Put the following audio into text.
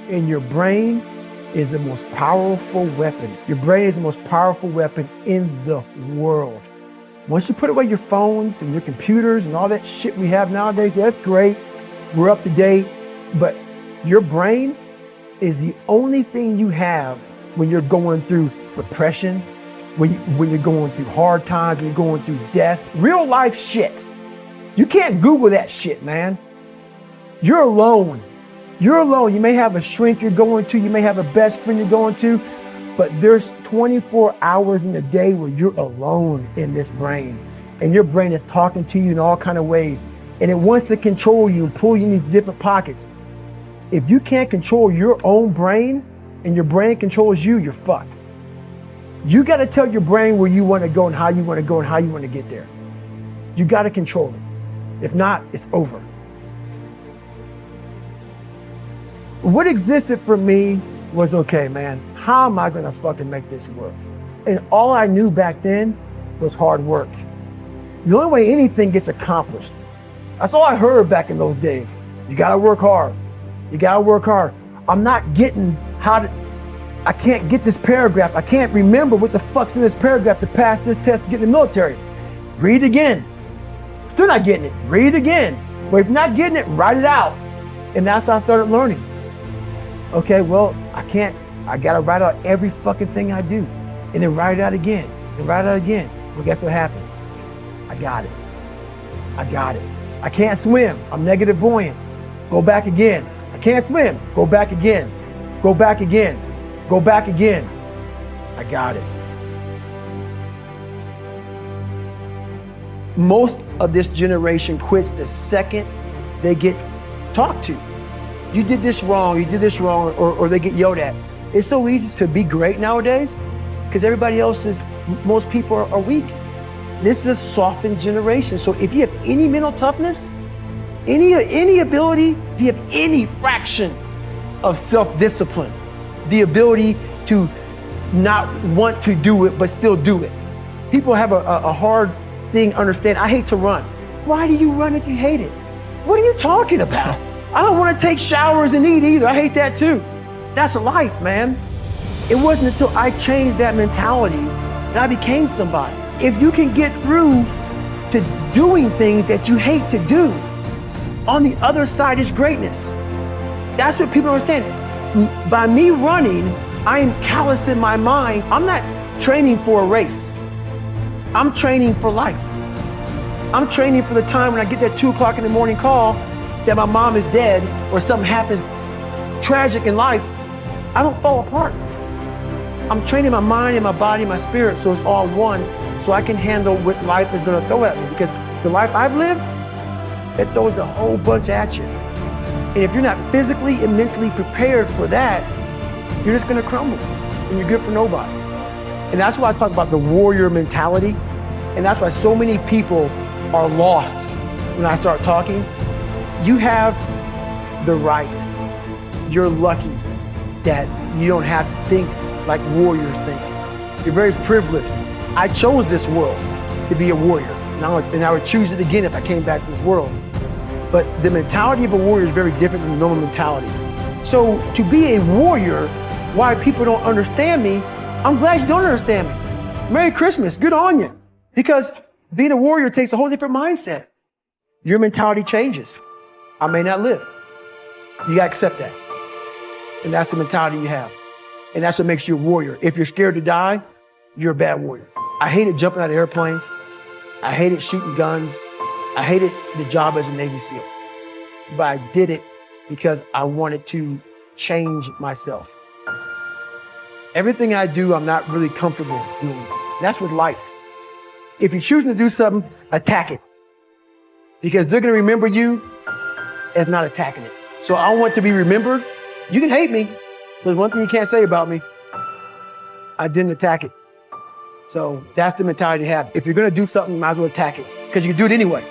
And your brain is the most powerful weapon. Your brain is the most powerful weapon in the world. Once you put away your phones and your computers and all that shit we have nowadays, that's great. We're up to date. But your brain is the only thing you have when you're going through repression, when you're going through hard times, when you're going through death, real life shit. You can't Google that shit, man. You're alone. You're alone. You may have a shrink you're going to, you may have a best friend you're going to, but there's 24 hours in the day where you're alone in this brain. And your brain is talking to you in all kinds of ways. And it wants to control you and pull you in these different pockets. If you can't control your own brain and your brain controls you, you're fucked. You got to tell your brain where you want to go and how you want to go and how you want to get there. You got to control it. If not, it's over. What existed for me was, okay, man, how am I going to fucking make this work? And all I knew back then was hard work. The only way anything gets accomplished. That's all I heard back in those days. You got to work hard. You got to work hard. I'm not getting I can't get this paragraph. I can't remember what the fuck's in this paragraph to pass this test to get in the military. Read again. Still not getting it. Read again. But if you're not getting it, write it out. And that's how I started learning. Okay, well, I gotta write out every fucking thing I do. And then write it out again, and write it out again. Well, guess what happened? I got it. I got it. I can't swim, I'm negative buoyant. Go back again. I can't swim, go back again. Go back again, go back again. I got it. Most of this generation quits the second they get talked to. You did this wrong, or they get yelled at. It's so easy to be great nowadays because everybody else most people are weak. This is a softened generation. So if you have any mental toughness, any ability, if you have any fraction of self-discipline, the ability to not want to do it, but still do it. People have a hard thing understand. I hate to run. Why do you run if you hate it? What are you talking about? I don't want to take showers and eat either. I hate that too. That's life, man. It wasn't until I changed that mentality that I became somebody. If you can get through to doing things that you hate to do, on the other side is greatness. That's what people understand. By me running, I am callous in my mind. I'm not training for a race. I'm training for life. I'm training for the time when I get that 2 o'clock in the morning call that my mom is dead or something happens tragic in life. I don't fall apart. I'm training my mind and my body and my spirit so it's all one, so I can handle what life is gonna throw at me, because the life I've lived, it throws a whole bunch at you. And if you're not physically and mentally prepared for that, you're just gonna crumble and you're good for nobody. And that's why I talk about the warrior mentality. And that's why so many people are lost when I start talking. You have the right. You're lucky that you don't have to think like warriors think. You're very privileged. I chose this world to be a warrior. And I would choose it again if I came back to this world. But the mentality of a warrior is very different than the normal mentality. So to be a warrior, why people don't understand me, I'm glad you don't understand me. Merry Christmas, good on you. Because being a warrior takes a whole different mindset. Your mentality changes. I may not live. You gotta accept that. And that's the mentality you have. And that's what makes you a warrior. If you're scared to die, you're a bad warrior. I hated jumping out of airplanes. I hated shooting guns. I hated the job as a Navy SEAL. But I did it because I wanted to change myself. Everything I do, I'm not really comfortable doing. That's with life. If you're choosing to do something, attack it. Because they're gonna remember you as not attacking it. So I want to be remembered. You can hate me. There's one thing you can't say about me. I didn't attack it. So that's the mentality to have. If you're gonna do something, you might as well attack it, because you can do it anyway.